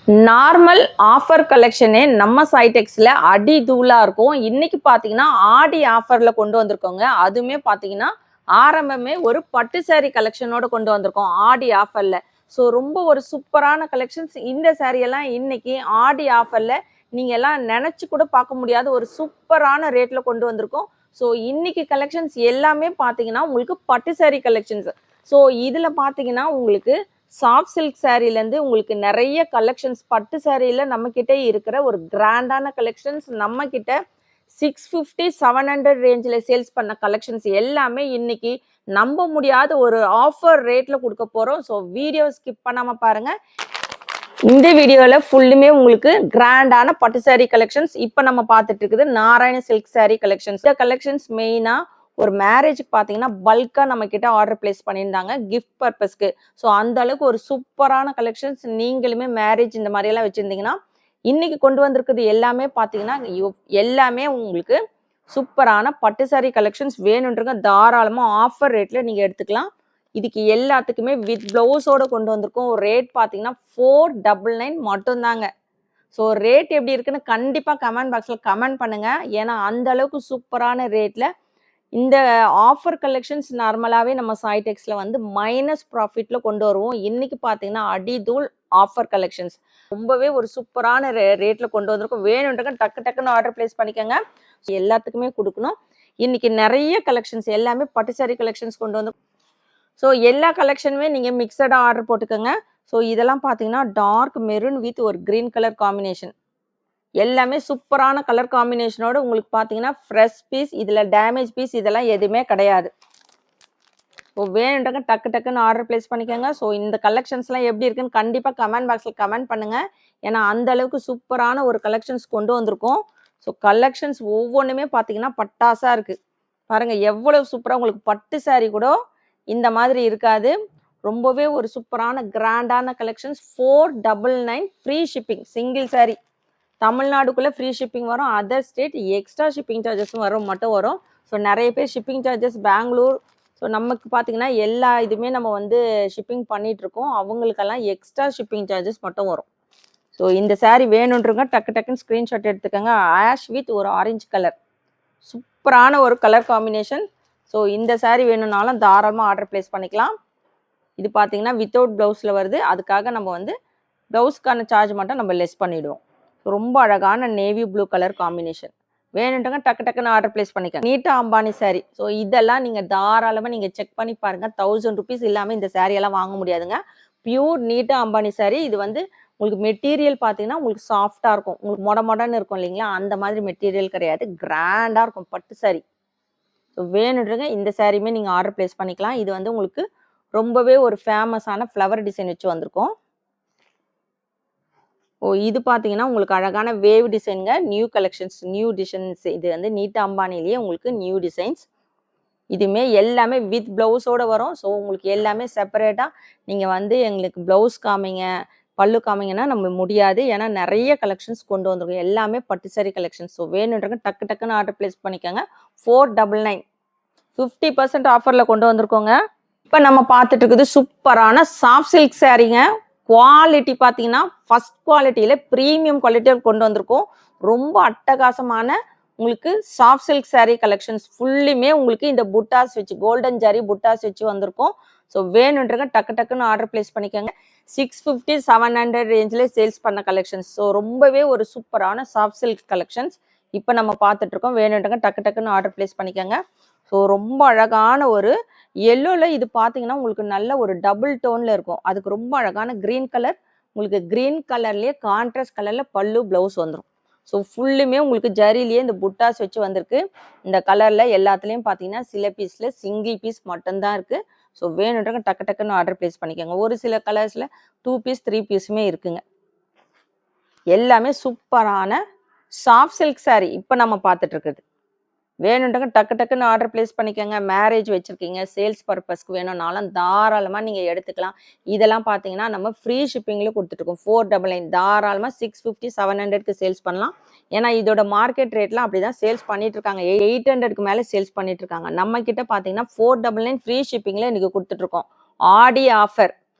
Normal offer கலெக்ஷனே நம்ம சைடெக்ஸ்ல அடி தூளா இருக்கும். இன்னைக்கு பாத்தீங்கன்னா ஆடி ஆஃபர்ல கொண்டு வந்திருக்கோங்க. அதுவுமே பாத்தீங்கன்னா ஆரம்பமே ஒரு பட்டு சாரி கலெக்ஷனோட கொண்டு வந்திருக்கோம் ஆடி ஆஃபர்ல. ஸோ ரொம்ப ஒரு சூப்பரான கலெக்ஷன்ஸ். இந்த சாரி எல்லாம் இன்னைக்கு ஆடி ஆஃபர்ல நீங்க எல்லாம் நினைச்சு கூட பார்க்க முடியாத ஒரு சூப்பரான ரேட்ல கொண்டு வந்திருக்கோம். ஸோ இன்னைக்கு கலெக்ஷன்ஸ் எல்லாமே பாத்தீங்கன்னா உங்களுக்கு பட்டு சாரி கலெக்ஷன்ஸ். ஸோ இதுல பாத்தீங்கன்னா உங்களுக்கு சாஃப்ட் சில்க் சாரீலேருந்து உங்களுக்கு நிறைய கலெக்ஷன்ஸ் பட்டு சாரியில் நம்மக்கிட்ட இருக்கிற ஒரு கிராண்டான கலெக்ஷன்ஸ் நம்மக்கிட்ட 650-700 ரேஞ்சில் சேல்ஸ் பண்ண கலெக்ஷன்ஸ் எல்லாமே இன்னைக்கு நம்ப முடியாத ஒரு ஆஃபர் ரேட்டில் கொடுக்க போகிறோம். ஸோ வீடியோ ஸ்கிப் பண்ணாமல் பாருங்கள். இந்த வீடியோவில் ஃபுல்லுமே உங்களுக்கு கிராண்டான பட்டு சாரி கலெக்ஷன்ஸ் இப்போ நம்ம பார்த்துட்டு இருக்குது நாராயண சில்க் சாரி கலெக்ஷன்ஸ். இந்த கலெக்ஷன்ஸ் மெயினாக ஒரு மேரேஜுக்கு பார்த்தீங்கன்னா பல்காக நம்ம கிட்ட ஆர்டர் பிளேஸ் பண்ணியிருந்தாங்க கிஃப்ட் பர்பஸ்க்கு. ஸோ அந்த அளவுக்கு ஒரு சூப்பரான கலெக்ஷன்ஸ். நீங்களுமே மேரேஜ் இந்த மாதிரியெல்லாம் வச்சுருந்தீங்கன்னா இன்னைக்கு கொண்டு வந்திருக்குது எல்லாமே பார்த்தீங்கன்னா எல்லாமே உங்களுக்கு சூப்பரான பட்டு சாரி கலெக்ஷன்ஸ் வேணுன்றங்க தாராளமாக ஆஃபர் ரேட்டில் நீங்கள் எடுத்துக்கலாம். இதுக்கு எல்லாத்துக்குமே வித் ப்ளவுஸோட கொண்டு வந்திருக்கோம். ரேட் பார்த்தீங்கன்னா 499 மட்டும்தாங்க. ஸோ ரேட் எப்படி இருக்குன்னு கண்டிப்பாக கமெண்ட் பாக்ஸில் கமெண்ட் பண்ணுங்க. ஏன்னா அந்த அளவுக்கு சூப்பரான ரேட்டில் இந்த ஆஃபர் கலெக்ஷன்ஸ் நார்மலாகவே நம்ம சாய்டெக்ஸில் வந்து மைனஸ் ப்ராஃபிட்டில் கொண்டு வருவோம். இன்னைக்கு பார்த்தீங்கன்னா அடிதூள் ஆஃபர் கலெக்ஷன்ஸ் ரொம்பவே ஒரு சூப்பரான ரேட்டில் கொண்டு வந்திருக்கோம். வேணுன்றங்க டக்குன்னு ஆர்டர் பிளேஸ் பண்ணிக்கோங்க. எல்லாத்துக்குமே கொடுக்கணும். இன்னைக்கு நிறைய கலெக்ஷன்ஸ் எல்லாமே பட்டு சாரி கலெக்ஷன்ஸ் கொண்டு வந்து. ஸோ எல்லா கலெக்ஷனுமே நீங்கள் மிக்சடாக ஆர்டர் போட்டுக்கோங்க. ஸோ இதெல்லாம் பார்த்தீங்கன்னா டார்க் மெரூன் வித் ஒரு க்ரீன் கலர் காம்பினேஷன். எல்லாமே சூப்பரான கலர் காம்பினேஷனோட உங்களுக்கு பார்த்தீங்கன்னா ஃப்ரெஷ் பீஸ். இதில் டேமேஜ் பீஸ் இதெல்லாம் எதுவுமே கிடையாது. ஸோ வேணுன்றங்க டக்குன்னு ஆர்டர் பிளேஸ் பண்ணிக்கோங்க. ஸோ இந்த கலெக்ஷன்ஸ்லாம் எப்படி இருக்குன்னு கண்டிப்பாக கமெண்ட் பாக்ஸில் கமெண்ட் பண்ணுங்கள். ஏன்னா அந்த அளவுக்கு சூப்பரான ஒரு கலெக்ஷன்ஸ் கொண்டு வந்திருக்கோம். ஸோ கலெக்ஷன்ஸ் ஒவ்வொன்றுமே பார்த்தீங்கன்னா பட்டாசாக இருக்குது. பாருங்கள் எவ்வளவு சூப்பராக உங்களுக்கு பட்டு சாரி கூட இந்த மாதிரி இருக்காது. ரொம்பவே ஒரு சூப்பரான கிராண்டான collections. 499 free shipping. Single sari தமிழ்நாடுக்குள்ளே ஃப்ரீ ஷிப்பிங் வரும். அதர் ஸ்டேட் எக்ஸ்ட்ரா ஷிப்பிங் சார்ஜஸும் மட்டும் வரும். ஸோ நிறைய பேர் ஷிப்பிங் சார்ஜஸ் பெங்களூர், ஸோ நமக்கு பார்த்தீங்கன்னா எல்லா இதுவுமே நம்ம வந்து ஷிப்பிங் பண்ணிகிட்ருக்கோம். அவங்களுக்கெல்லாம் எக்ஸ்ட்ரா ஷிப்பிங் சார்ஜஸ் மட்டும் வரும். ஸோ இந்த சாரீ வேணுன்றங்க டக்குன்னு ஸ்க்ரீன்ஷாட் எடுத்துக்கோங்க. ஆஷ் வித் ஒரு ஆரஞ்சு கலர் சூப்பரான ஒரு கலர் காம்பினேஷன். ஸோ இந்த சாரீ வேணும்னாலும் தாராளமாக ஆர்டர் பிளேஸ் பண்ணிக்கலாம். இது பார்த்தீங்கன்னா வித்தவுட் ப்ளவுஸில் வருது. அதுக்காக நம்ம வந்து ப்ளவுஸ்க்கான சார்ஜ் மட்டும் நம்ம லெஸ் பண்ணிவிடுவோம். ரொம்ப அழகான நேவி ப்ளூ கலர் காம்பினேஷன். வேணுன்றங்க டக்குன்னு ஆர்டர் பிளேஸ் பண்ணிக்கோங்க. நீட்டா அம்பானி சாரீ. ஸோ இதெல்லாம் நீங்கள் தாராளமாக நீங்கள் செக் பண்ணி பாருங்கள். 1000 rupees இல்லாமல் இந்த சாரியெல்லாம் வாங்க முடியாதுங்க. பியூர் நீட்டா அம்பானி சாரீ. இது வந்து உங்களுக்கு மெட்டீரியல் பார்த்தீங்கன்னா உங்களுக்கு சாஃப்டாக இருக்கும். உங்களுக்கு மொடன்னு இருக்கும் இல்லைங்களா, அந்த மாதிரி மெட்டீரியல் கிடையாது. கிராண்டாக இருக்கும் பட்டு சாரீ. ஸோ வேணுன்றங்க இந்த சாரியுமே நீங்கள் ஆர்டர் பிளேஸ் பண்ணிக்கலாம். இது வந்து உங்களுக்கு ரொம்பவே ஒரு ஃபேமஸான ஃப்ளவர் டிசைன் வச்சு வந்திருக்கோம். இது பார்த்தீங்கன்னா உங்களுக்கு அழகான வேவ் டிசைனுங்க. New collections, new designs. இது வந்து நீட்டா அம்பானிலேயே உங்களுக்கு நியூ டிசைன்ஸ். இதுவுமே எல்லாமே வித் ப்ளவுஸோடு வரும். ஸோ உங்களுக்கு எல்லாமே செப்பரேட்டாக நீங்கள் வந்து எங்களுக்கு ப்ளவுஸ் காமிங்க, பல்லு காமிங்கன்னா நம்ம முடியாது. ஏன்னா நிறைய கலெக்ஷன்ஸ் கொண்டு வந்துருக்கோம். எல்லாமே பட்டு சாரி கலெக்ஷன்ஸ். ஸோ வேணுன்றங்க டக்குன்னு ஆர்டர் பிளேஸ் பண்ணிக்கோங்க. 499 50% ஆஃபரில் கொண்டு வந்திருக்கோங்க. இப்போ நம்ம பார்த்துட்டு இருக்குது சூப்பரான சாஃப்ட் சில்க் சாரீங்க. குவாலிட்டி பார்த்தீங்கன்னா ஃபர்ஸ்ட் குவாலிட்டியில் ப்ரீமியம் குவாலிட்டியில் கொண்டு வந்திருக்கோம். ரொம்ப அட்டகாசமான உங்களுக்கு சாஃப்ட் சில்க் சாரீ கலெக்ஷன்ஸ் ஃபுல்லுமே உங்களுக்கு இந்த புட்டாஸ் வச்சு கோல்டன் ஜரி புட்டாஸ் வச்சு வந்திருக்கோம். ஸோ வேணுன்றங்க டக்குன்னு ஆர்டர் பிளேஸ் பண்ணிக்கோங்க. 650-700 ரேஞ்சில் சேல்ஸ் பண்ண கலெக்ஷன்ஸ். ஸோ ரொம்பவே ஒரு சூப்பரான சாஃப்ட் சில்க் கலெக்ஷன்ஸ் இப்போ நம்ம பார்த்துட்டு இருக்கோம். வேணுன்றங்க டக்குன்னு ஆர்டர் பிளேஸ் பண்ணிக்கோங்க. ஸோ ரொம்ப அழகான ஒரு எல்லோவில் இது பார்த்தீங்கன்னா உங்களுக்கு நல்ல ஒரு டபுள் டோனில் இருக்கும். அதுக்கு ரொம்ப அழகான க்ரீன் கலர். உங்களுக்கு க்ரீன் கலர்லேயே கான்ட்ராஸ்ட் கலரில் பல்லு ப்ளவுஸ் வந்துடும். ஸோ ஃபுல்லுமே உங்களுக்கு ஜரிலேயே இந்த புட்டாஸ் வச்சு வந்திருக்கு. இந்த கலரில் எல்லாத்துலேயும் பார்த்தீங்கன்னா சில பீஸில் சிங்கிள் பீஸ் மட்டும்தான் இருக்குது. ஸோ வேணுன்றங்க டக்குன்னு ஆர்டர் பிளேஸ் பண்ணிக்கோங்க. ஒரு சில கலர்ஸில் 2 பீஸ் 3 பீஸுமே இருக்குங்க. எல்லாமே சூப்பரான சாஃப்ட் சில்க் சாரீ இப்போ நம்ம பார்த்துட்டு இருக்குது. வேணுன்றங்க டக்குன்னு ஆர்டர் பிளேஸ் பண்ணிக்கோங்க. மேரேஜ் வச்சுருக்கீங்க, சேல்ஸ் பர்பஸ்க்கு வேணும்னாலும் தாராளமாக நீங்கள் எடுத்துக்கலாம். இதெல்லாம் பார்த்தீங்கன்னா நம்ம ஃப்ரீ ஷிப்பிங்கில் கொடுத்துட்ருக்கோம். 499 தாராளமாக 650-700க்கு சேல்ஸ் பண்ணலாம். ஏன்னா இதோட மார்க்கெட் ரேட்லாம் அப்படி தான் சேல்ஸ் பண்ணிட்டுருக்காங்க. 800க்கு மேலே சேல்ஸ் பண்ணிட்டுருக்காங்க. நம்மக்கிட்ட பார்த்தீங்கன்னா 499 ஃப்ரீ ஷிப்பிங்கில் இன்றைக்கி கொடுத்துட்ருக்கோம். ஆடி ஆஃபர்,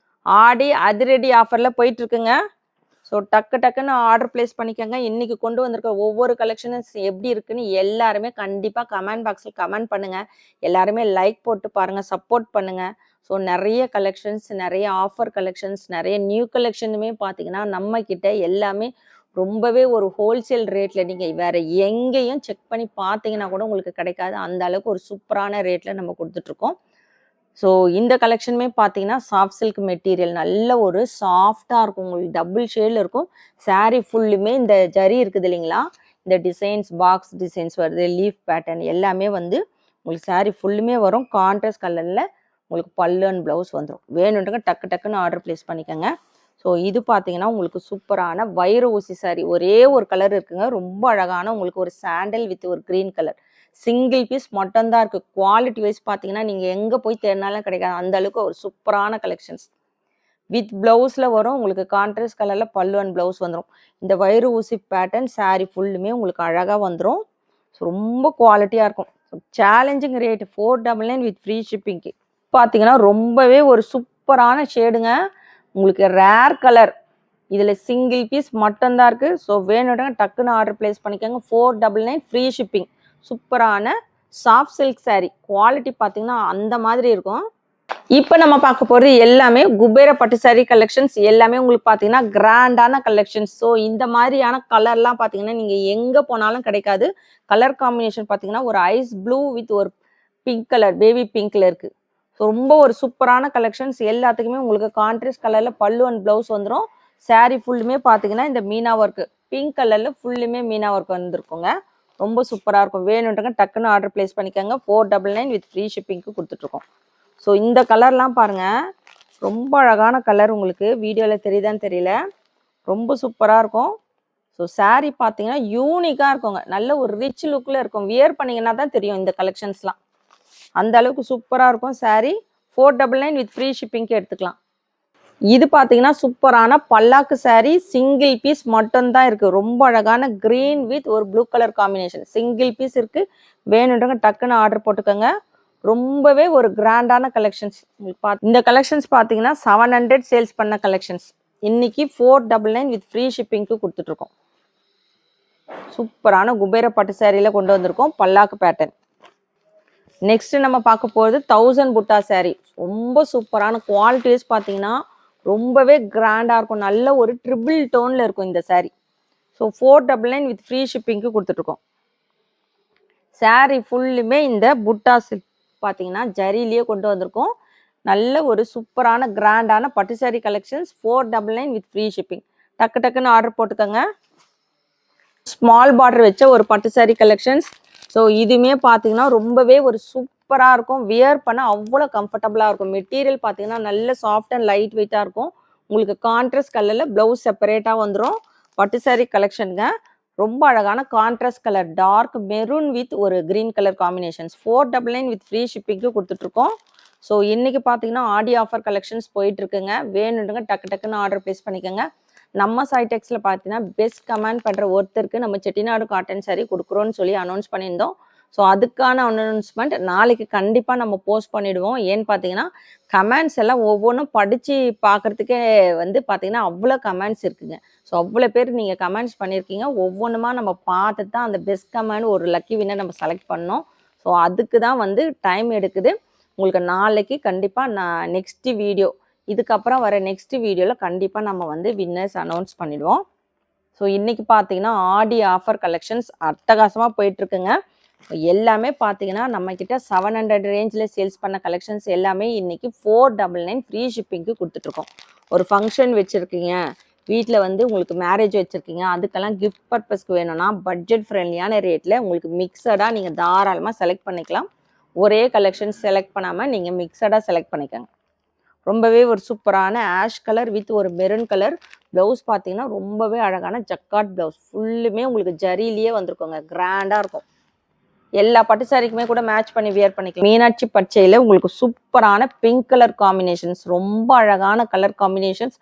ஆடி அதிரடி ஆஃபரில் போயிட்டுருக்குங்க. ஸோ டக்கு டக்குன்னு ஆர்டர் பிளேஸ் பண்ணிக்கோங்க. இன்னைக்கு கொண்டு வந்திருக்க ஒவ்வொரு கலெக்ஷனும் எப்படி இருக்குன்னு எல்லாருமே கண்டிப்பாக கமெண்ட் பாக்ஸில் கமெண்ட் பண்ணுங்கள். எல்லாருமே லைக் போட்டு பாருங்கள், சப்போர்ட் பண்ணுங்கள். ஸோ நிறைய கலெக்ஷன்ஸ், நிறைய ஆஃபர் கலெக்ஷன்ஸ், நிறைய நியூ கலெக்ஷனுமே பார்த்தீங்கன்னா நம்மக்கிட்ட எல்லாமே ரொம்பவே ஒரு ஹோல்சேல் ரேட்டில் நீங்கள் வேறு எங்கேயும் செக் பண்ணி பார்த்தீங்கன்னா கூட உங்களுக்கு கிடைக்காது. அந்த அளவுக்கு ஒரு சூப்பரான ரேட்டில் நம்ம கொடுத்துட்ருக்கோம். ஸோ இந்த கலெக்ஷனுமே பார்த்தீங்கன்னா சாஃப்ட் சில்க் மெட்டீரியல் நல்ல ஒரு சாஃப்டாக இருக்கும். உங்களுக்கு டபுள் ஷேடில் இருக்கும். சாரீ ஃபுல்லுமே இந்த ஜரி இருக்குது இல்லைங்களா, இந்த டிசைன்ஸ், பாக்ஸ் டிசைன்ஸ் வருது, லீஃப் பேட்டர்ன் எல்லாமே வந்து உங்களுக்கு சாரீ ஃபுல்லுமே வரும். கான்ட்ராஸ்ட் கலரில் உங்களுக்கு பல்லு அண்ட் ப்ளவுஸ் வந்துடும். வேணுன்றங்க டக்கு டக்குன்னு ஆர்டர் ப்ளேஸ் பண்ணிக்கோங்க. ஸோ இது பார்த்தீங்கன்னா உங்களுக்கு சூப்பரான வைர ஊசி சாரீ. ஒரே ஒரு கலர் இருக்குங்க, ரொம்ப அழகான உங்களுக்கு ஒரு சாண்டல் வித் ஒரு க்ரீன் கலர். சிங்கிள் பீஸ் மட்டும்தான் இருக்குது. குவாலிட்டி வைஸ் பார்த்தீங்கன்னா நீங்கள் எங்கே போய் தேடினாலும் கிடைக்காது. அந்த அளவுக்கு ஒரு சூப்பரான கலெக்ஷன்ஸ். வித் ப்ளவுஸில் வரும் உங்களுக்கு கான்ட்ராஸ்ட் கலரில் பல்லு அண்ட் ப்ளவுஸ் வந்துடும். இந்த வைர ஊசி பேட்டர்ன் சாரீ ஃபுல்லுமே உங்களுக்கு அழகாக வந்துடும். ஸோ ரொம்ப குவாலிட்டியாக இருக்கும். சேலஞ்சிங் ரேட் 499 வித் ஃப்ரீ ஷிப்பிங்க்கு. பார்த்தீங்கன்னா ரொம்பவே ஒரு சூப்பரான ஷேடுங்க. உங்களுக்கு ரேர் கலர். இதில் சிங்கிள் பீஸ் மட்டும்தான் இருக்குது. ஸோ வேணும்னா டக்குன்னு ஆர்டர் ப்ளேஸ் பண்ணிக்கோங்க. 499 ஃப்ரீ ஷிப்பிங். சூப்பரான சாஃப்ட் சில்க் சாரீ. குவாலிட்டி பார்த்தீங்கன்னா அந்த மாதிரி இருக்கும். இப்போ நம்ம பார்க்க போகிறது எல்லாமே குபேர பட்டு சாரீ கலெக்ஷன்ஸ். எல்லாமே உங்களுக்கு பார்த்தீங்கன்னா கிராண்டான கலெக்ஷன்ஸ். ஸோ இந்த மாதிரியான கலர்லாம் பார்த்தீங்கன்னா நீங்கள் எங்கே போனாலும் கிடைக்காது. கலர் காம்பினேஷன் பார்த்தீங்கன்னா ஒரு ஐஸ் ப்ளூ வித் ஒரு பிங்க் கலர், பேபி பிங்க்ல இருக்குது. ஸோ ரொம்ப ஒரு சூப்பரான கலெக்ஷன்ஸ். எல்லாத்துக்குமே உங்களுக்கு கான்ட்ராஸ்ட் கலரில் பல்லு அண்ட் ப்ளவுஸ் வந்துடும். சாரீ ஃபுல்லுமே பார்த்தீங்கன்னா இந்த மீனா ஒர்க்கு, பிங்க் கலரில் ஃபுல்லுமே மீனா ஒர்க் வந்துருக்குங்க. ரொம்ப சூப்பராக இருக்கும். வேணுன்றங்க டக்குன்னு ஆர்டர் ப்ளேஸ் பண்ணிக்கோங்க. 499 வித் ஃப்ரீ ஷிப்பிங்க்கு கொடுத்துட்ருக்கோம். ஸோ இந்த கலர்லாம் பாருங்கள், ரொம்ப அழகான கலர். உங்களுக்கு வீடியோவில் தெரியுதான்னு தெரியல, ரொம்ப சூப்பராக இருக்கும். ஸோ சாரீ பார்த்தீங்கன்னா யூனிக்காக இருக்குங்க. நல்ல ஒரு ரிச் லுக்கில் இருக்கும். வியர் பண்ணிங்கன்னா தான் தெரியும் இந்த கலெக்ஷன்ஸ்லாம். அந்த அளவுக்கு சூப்பராக இருக்கும் சாரீ. 499 வித் ஃப்ரீ ஷிப்பிங்க்கு எடுத்துக்கலாம். இது பார்த்தீங்கன்னா சூப்பரான பல்லாக்கு சாரீ. சிங்கிள் பீஸ் மட்டும்தான் இருக்குது. ரொம்ப அழகான க்ரீன் வித் ஒரு blue colour combination. Single piece இருக்குது. வேணுன்றவங்க டக்குன்னு ஆர்டர் போட்டுக்கோங்க. ரொம்பவே ஒரு கிராண்டான கலெக்ஷன்ஸ். இந்த கலெக்ஷன்ஸ் பார்த்தீங்கன்னா 700 சேல்ஸ் பண்ண கலெக்ஷன்ஸ். இன்னைக்கு 499 வித் ஃப்ரீ ஷிப்பிங்க்கு கொடுத்துட்ருக்கோம். சூப்பரான குபேர பட்டு சாரியில் கொண்டு வந்திருக்கோம் பல்லாக்கு பேட்டர்ன். நெக்ஸ்ட் நம்ம பார்க்க போகிறது 1000 புட்டா சாரீ. ரொம்ப சூப்பரான குவாலிட்டிஸ் பார்த்தீங்கன்னா ரொம்பவே கிராண்டாக இருக்கும். நல்ல ஒரு ட்ரிபிள் டோனில் இருக்கும் இந்த சாரீ. ஸோ 499 வித் ஃப்ரீ ஷிப்பிங்க்கு கொடுத்துட்ருக்கோம். சாரீ ஃபுல்லுமே இந்த புட்டா சில்க் பார்த்தீங்கன்னா ஜரிலேயே கொண்டு வந்திருக்கோம். நல்ல ஒரு சூப்பரான கிராண்டான பட்டு sari collections. 499 with free shipping. டக்கு டக்குன்னு ஆர்டர் போட்டுக்கோங்க. ஸ்மால் பார்டர் வச்ச ஒரு பட்டு சாரீ கலெக்ஷன்ஸ். ஸோ இதுவுமே பார்த்தீங்கன்னா ரொம்பவே ஒரு சூப்பராக இருக்கும். வியர் பண்ண அவ்வளோ கம்ஃபர்டபுளாக இருக்கும். மெட்டீரியல் பார்த்தீங்கன்னா நல்ல சாஃப்ட் அண்ட் லைட் வெயிட்டாக இருக்கும். உங்களுக்கு கான்ட்ராஸ்ட் கலரில் ப்ளவுஸ் செப்பரேட்டாக வந்துடும். பட்டு சாரீ கலெக்ஷனுங்க. ரொம்ப அழகான contrast colour dark maroon with ஒரு green colour combinations. 499 with free ஷிப்பிங்க்கு கொடுத்துட்ருக்கோம். ஸோ இன்றைக்கி பார்த்தீங்கன்னா ஆடி ஆஃபர் கலெக்ஷன்ஸ் போயிட்டுருக்குங்க. வேணுன்றங்க டக்கு டக்குன்னு ஆர்டர் ப்ளேஸ் பண்ணிக்கோங்க. நம்ம சைடெக்ஸில் பார்த்தீங்கன்னா பெஸ்ட் கமெண்ட் பண்ணுற ஒருத்தருக்கு நம்ம செட்டிநாடு காட்டன் சாரீ கொடுக்குறோன்னு சொல்லி அனௌன்ஸ் பண்ணியிருந்தோம். ஸோ அதுக்கான அனௌன்ஸ்மெண்ட் நாளைக்கு கண்டிப்பாக நம்ம போஸ்ட் பண்ணிவிடுவோம். ஏன்னு பார்த்தீங்கன்னா கமெண்ட்ஸ் எல்லாம் ஒவ்வொன்றும் படித்து பார்க்குறதுக்கே வந்து பார்த்தீங்கன்னா அவ்வளோ கமெண்ட்ஸ் இருக்குங்க. ஸோ அவ்வளோ பேர் நீங்கள் கமெண்ட்ஸ் பண்ணியிருக்கீங்க. ஒவ்வொன்றுமா நம்ம பார்த்துட்டு தான் அந்த பெஸ்ட் கமெண்ட் ஒரு லக்கி வின்னர் நம்ம செலக்ட் பண்ணோம். ஸோ அதுக்கு தான் வந்து டைம் எடுக்குது. உங்களுக்கு நாளைக்கு கண்டிப்பாக நான் நெக்ஸ்ட் வீடியோ, இதுக்கப்புறம் வர நெக்ஸ்ட் வீடியோவில் கண்டிப்பாக நம்ம வந்து வின்னர்ஸ் அனௌன்ஸ் பண்ணிவிடுவோம். ஸோ இன்றைக்கி பார்த்தீங்கன்னா ஆடி ஆஃபர் கலெக்ஷன்ஸ் அட்டகாசமாக போயிட்டுருக்குங்க. எல்லாமே பார்த்தீங்கன்னா நம்மக்கிட்ட 700 ரேஞ்சில் சேல்ஸ் பண்ண கலெக்ஷன்ஸ் எல்லாமே இன்றைக்கி 499 ஃப்ரீ ஷிப்பிங்க்கு கொடுத்துட்ருக்கோம். ஒரு ஃபங்க்ஷன் வச்சுருக்கீங்க, வீட்டில் வந்து உங்களுக்கு மேரேஜ் வச்சுருக்கீங்க, அதுக்கெல்லாம் கிஃப்ட் பர்பஸ்க்கு வேணும்னா பட்ஜெட் ஃப்ரெண்ட்லியான ரேட்டில் உங்களுக்கு மிக்சடாக நீங்கள் தாராளமாக செலக்ட் பண்ணிக்கலாம். ஒரே கலெக்ஷன் செலக்ட் பண்ணாமல் நீங்கள் மிக்சடாக செலக்ட் பண்ணிக்கோங்க. ரொம்பவே ஒரு சூப்பரான ஆஷ் கலர் வித் ஒரு மெரூன் கலர் ப்ளவுஸ் பார்த்தீங்கன்னா ரொம்பவே அழகான ஜக்காட் ப்ளவுஸ். ஃபுல்லுமே உங்களுக்கு ஜரிலேயே வந்திருக்கோங்க. கிராண்டாக இருக்கும். எல்லா பட்டு சாரிக்குமே கூட மேட்ச் பண்ணி வியர் பண்ணிக்கலாம். மீனாட்சி பச்சையில் உங்களுக்கு சூப்பரான பிங்க் கலர் காம்பினேஷன்ஸ். ரொம்ப அழகான கலர் காம்பினேஷன்ஸ்.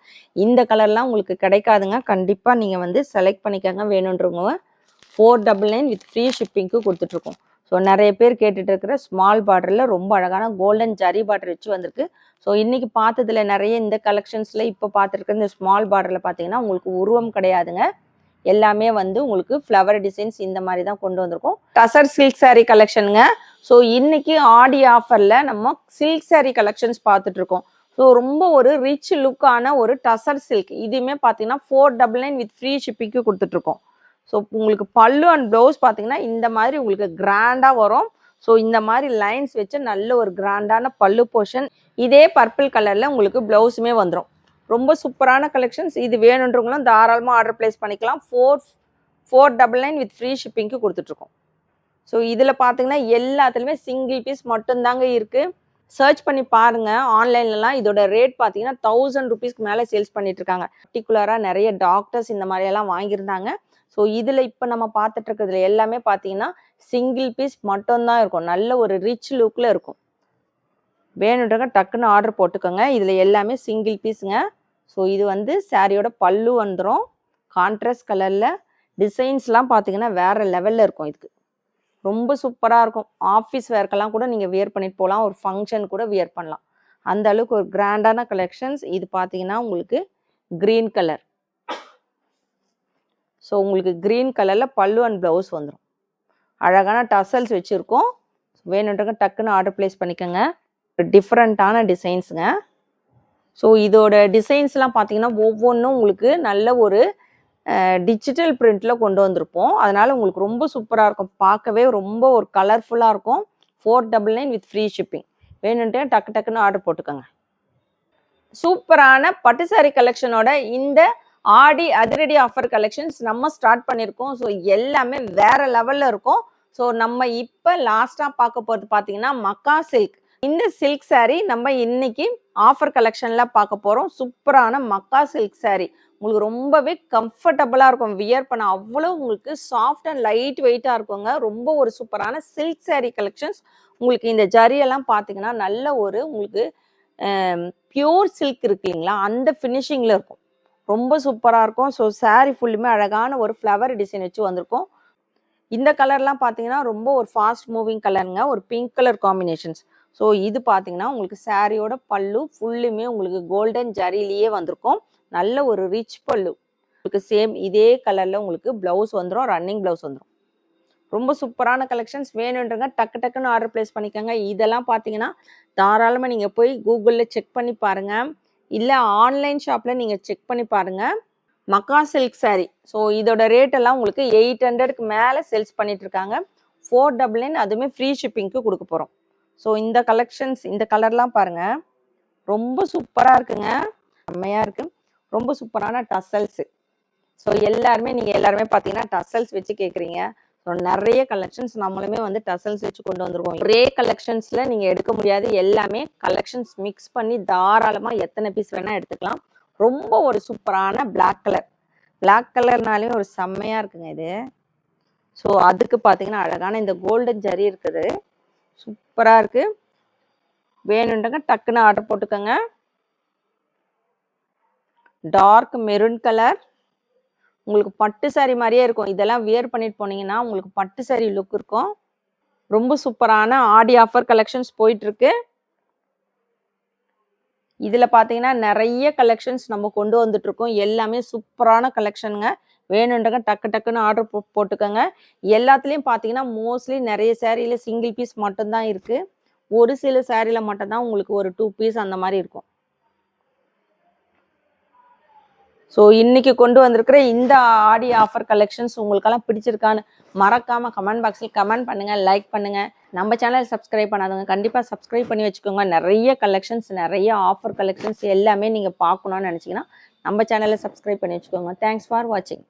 இந்த கலர்லாம் உங்களுக்கு கிடைக்காதுங்க. கண்டிப்பாக நீங்கள் வந்து செலக்ட் பண்ணிக்கோங்க. வேணுன்றவங்க 499 வித் ஃப்ரீ ஷிப்பிங்க்கு கொடுத்துட்ருக்கோம். ஸோ நிறைய பேர் கேட்டுட்டு இருக்கிற ஸ்மால் பார்டரில் ரொம்ப அழகான கோல்டன் ஜரி பார்டர் வச்சு வந்திருக்கு. ஸோ இன்றைக்கி பார்த்ததுல நிறைய இந்த கலெக்ஷன்ஸில் இப்போ பார்த்துருக்க இந்த ஸ்மால் பார்டரில் பார்த்தீங்கன்னா உங்களுக்கு உருவம் கிடையாதுங்க. எல்லாமே வந்து உங்களுக்கு ஃப்ளவர் டிசைன்ஸ் இந்த மாதிரி தான் கொண்டு வந்திருக்கோம். Tussar silk saree கலெக்ஷனுங்க. ஸோ இன்னைக்கு ஆடி ஆஃபரில் நம்ம சில்க் saree கலெக்ஷன்ஸ் பார்த்துட்டு இருக்கோம். ஸோ ரொம்ப ஒரு ரிச் லுக்கான ஒரு டசர் சில்க். இதுவுமே பார்த்தீங்கன்னா 499 வித் ஃப்ரீ ஷிப்பிங்க்கு கொடுத்துட்ருக்கோம். ஸோ உங்களுக்கு பல்லு அண்ட் ப்ளவுஸ் பார்த்தீங்கன்னா இந்த மாதிரி உங்களுக்கு கிராண்டாக வரும். ஸோ இந்த மாதிரி லைன்ஸ் வச்சு நல்ல ஒரு கிராண்டான பல்லு போர்ஷன். இதே பர்பிள் கலரில் உங்களுக்கு ப்ளவுஸுமே வந்துடும். ரொம்ப சூப்பரான கலெக்ஷன்ஸ். இது வேணுன்றவங்களும் தாராளமாக ஆர்டர் பிளேஸ் பண்ணிக்கலாம். 499 வித் ஃப்ரீ ஷிப்பிங்க்கு கொடுத்துட்ருக்கோம். ஸோ இதில் பார்த்தீங்கன்னா எல்லாத்துலேயுமே சிங்கிள் பீஸ் மட்டும்தாங்க இருக்குது. சர்ச் பண்ணி பாருங்கள். ஆன்லைன்லலாம் இதோட ரேட் பார்த்தீங்கன்னா 1000 ருபீஸ்க்கு மேலே சேல்ஸ் பண்ணிட்டுருக்காங்க. பர்டிகுலராக நிறைய டாக்டர்ஸ் இந்த மாதிரியெல்லாம் வாங்கியிருந்தாங்க. ஸோ இதில் இப்போ நம்ம பார்த்துட்டு இருக்கிறதுல எல்லாமே பார்த்தீங்கன்னா சிங்கிள் பீஸ் மட்டும்தான் இருக்கும். நல்ல ஒரு ரிச் லுக்கில் இருக்கும். வேணுன்றங்க டக்குன்னு ஆர்டர் போட்டுக்கோங்க. இதில் எல்லாமே சிங்கிள் பீஸுங்க. ஸோ இது வந்து சாரியோட பல்லு வந்துடும். கான்ட்ராஸ்ட் கலரில் டிசைன்ஸ்லாம் பார்த்தீங்கன்னா வேறு லெவலில் இருக்கும். இதுக்கு ரொம்ப சூப்பராக இருக்கும். ஆஃபீஸ் வேர்க்கெல்லாம் கூட நீங்கள் வியர் பண்ணிட்டு போகலாம். ஒரு ஃபங்க்ஷன் கூட வியர் பண்ணலாம். அந்த அளவுக்கு ஒரு கிராண்டான கலெக்ஷன்ஸ். இது பார்த்தீங்கன்னா உங்களுக்கு க்ரீன் கலர். ஸோ உங்களுக்கு க்ரீன் கலரில் பல்லு அண்ட் ப்ளவுஸ் வந்துடும். அழகான டசல்ஸ் வச்சுருக்கோம். வேணுன்றங்க டக்குன்னு ஆர்டர் பிளேஸ் பண்ணிக்கோங்க. டிஃப்ரெண்ட்டான டிசைன்ஸுங்க. ஸோ இதோட டிசைன்ஸ்லாம் பார்த்தீங்கன்னா ஒவ்வொன்றும் உங்களுக்கு நல்ல ஒரு டிஜிட்டல் பிரிண்டில் கொண்டு வந்திருப்போம். அதனால் உங்களுக்கு ரொம்ப சூப்பராக இருக்கும். பார்க்கவே ரொம்ப ஒரு கலர்ஃபுல்லாக இருக்கும். 499 வித் ஃப்ரீ ஷிப்பிங். வேணுன்ட்டு டக்குன்னு ஆர்டர் போட்டுக்கோங்க. சூப்பரான பட்டு சாரி கலெக்ஷனோட இந்த ஆடி அதிரடி ஆஃபர் கலெக்ஷன்ஸ் நம்ம ஸ்டார்ட் பண்ணியிருக்கோம். ஸோ எல்லாமே வேறு லெவலில் இருக்கும். ஸோ நம்ம இப்போ லாஸ்ட்டாக பார்க்க போகிறது பார்த்தீங்கன்னா மக்கா சில்க். இந்த சில்க் saree நம்ம இன்னைக்கு ஆஃபர் கலெக்ஷனில் பார்க்க போகிறோம். சூப்பரான மக்கா சில்க் saree. உங்களுக்கு ரொம்பவே கம்ஃபர்டபுளாக இருக்கும். வியர் பண்ண அவ்வளோ உங்களுக்கு சாஃப்ட் அண்ட் லைட் வெயிட்டாக இருக்குங்க. ரொம்ப ஒரு சூப்பரான சில்க் saree கலெக்ஷன்ஸ். உங்களுக்கு இந்த ஜரியெல்லாம் பார்த்தீங்கன்னா நல்ல ஒரு உங்களுக்கு பியூர் சில்க் இருக்கு இல்லைங்களா, அந்த ஃபினிஷிங்கில் இருக்கும். ரொம்ப சூப்பராக இருக்கும். ஸோ saree ஃபுல்லுமே அழகான ஒரு ஃப்ளவர் டிசைன் வச்சு வந்திருக்கும். இந்த கலர்லாம் பார்த்தீங்கன்னா ரொம்ப ஒரு ஃபாஸ்ட் மூவிங் கலருங்க. ஒரு பிங்க் கலர் காம்பினேஷன்ஸ். ஸோ இது பார்த்தீங்கன்னா உங்களுக்கு சாரியோட பல்லு ஃபுல்லுமே உங்களுக்கு கோல்டன் ஜரிலேயே வந்திருக்கும். நல்ல ஒரு ரிச் பல்லு. உங்களுக்கு சேம் இதே கலரில் உங்களுக்கு ப்ளவுஸ் வந்துடும். ரன்னிங் ப்ளவுஸ் வந்துடும். ரொம்ப சூப்பரான கலெக்ஷன்ஸ். வேணுன்றங்க டக்குன்னு ஆர்டர் பிளேஸ் பண்ணிக்கோங்க. இதெல்லாம் பார்த்தீங்கன்னா தாராளமாக நீங்கள் போய் கூகுளில் செக் பண்ணி பாருங்கள். இல்லை ஆன்லைன் ஷாப்பில் நீங்கள் செக் பண்ணி பாருங்கள். மக்கா சில்க் saree. ஸோ இதோட ரேட்டெல்லாம் உங்களுக்கு 800க்கு மேலே சேல்ஸ் பண்ணிகிட்ருக்காங்க. 499 அதுவுமே ஃப்ரீ ஷிப்பிங்க்கு கொடுக்க போகிறோம். ஸோ இந்த கலெக்ஷன்ஸ் இந்த கலர்லாம் பாருங்கள். ரொம்ப சூப்பராக இருக்குங்க. செம்மையாக இருக்குது. ரொம்ப சூப்பரான டசல்ஸு. ஸோ நீங்கள் எல்லாருமே பார்த்தீங்கன்னா டசல்ஸ் வச்சு கேட்குறீங்க. ஸோ நிறைய கலெக்ஷன்ஸ் நம்மளுமே வந்து டசல்ஸ் வச்சு கொண்டு வந்திருக்கோம். ஒரே கலெக்ஷன்ஸில் நீங்கள் எடுக்க முடியாது. எல்லாமே கலெக்ஷன்ஸ் மிக்ஸ் பண்ணி தாராளமாக எத்தனை பீஸ் வேணால் எடுத்துக்கலாம். ரொம்ப ஒரு சூப்பரான பிளாக் கலர். பிளாக் கலர்னாலே ஒரு செம்மையாக இருக்குங்க இது. ஸோ அதுக்கு பார்த்தீங்கன்னா அழகான இந்த கோல்டன் ஜரி இருக்குது. சூப்பராக இருக்குது. வேணுன்றங்க டக்குன்னு ஆர்டர் போட்டுக்கோங்க. Dark maroon colour. உங்களுக்கு பட்டு saree மாதிரியே இருக்கும். இதெல்லாம் வியர் பண்ணிட்டு போனீங்கன்னா உங்களுக்கு பட்டு saree லுக் இருக்கும். ரொம்ப சூப்பரான ஆடி ஆஃபர் கலெக்ஷன்ஸ் போயிட்டுருக்கு. இதில் பார்த்தீங்கன்னா நிறைய கலெக்ஷன்ஸ் நம்ம கொண்டு வந்துட்ருக்கோம். எல்லாமே சூப்பரான கலெக்ஷனுங்க. வேணுன்றங்க டக்குன்னு ஆர்டர் போட்டுக்கோங்க. எல்லாத்துலேயும் பார்த்தீங்கன்னா மோஸ்ட்லி நிறைய சேரீயில் சிங்கிள் பீஸ் மட்டும்தான் இருக்குது. ஒரு சில சேரீயில் மட்டும்தான் உங்களுக்கு ஒரு 2 பீஸ் அந்த மாதிரி இருக்கும். ஸோ இன்றைக்கி கொண்டு வந்திருக்கிற இந்த ஆடி ஆஃபர் கலெக்ஷன்ஸ் உங்களுக்கெல்லாம் பிடிச்சிருக்கான்னு மறக்காமல் கமெண்ட் பாக்ஸில் கமெண்ட் பண்ணுங்கள், லைக் பண்ணுங்கள். நம்ம சேனலை சப்ஸ்கிரைப் பண்ணாதவங்க கண்டிப்பாக சப்ஸ்கிரைப் பண்ணி வச்சுக்கோங்க. நிறைய கலெக்ஷன்ஸ், நிறைய ஆஃபர் கலெக்ஷன்ஸ் எல்லாமே நீங்கள் பார்க்கணுன்னு நினச்சிங்கன்னா நம்ம சேனலை சப்ஸ்கிரைப் பண்ணி வச்சுக்கோங்க. தேங்க்ஸ் ஃபார் வாட்சிங்.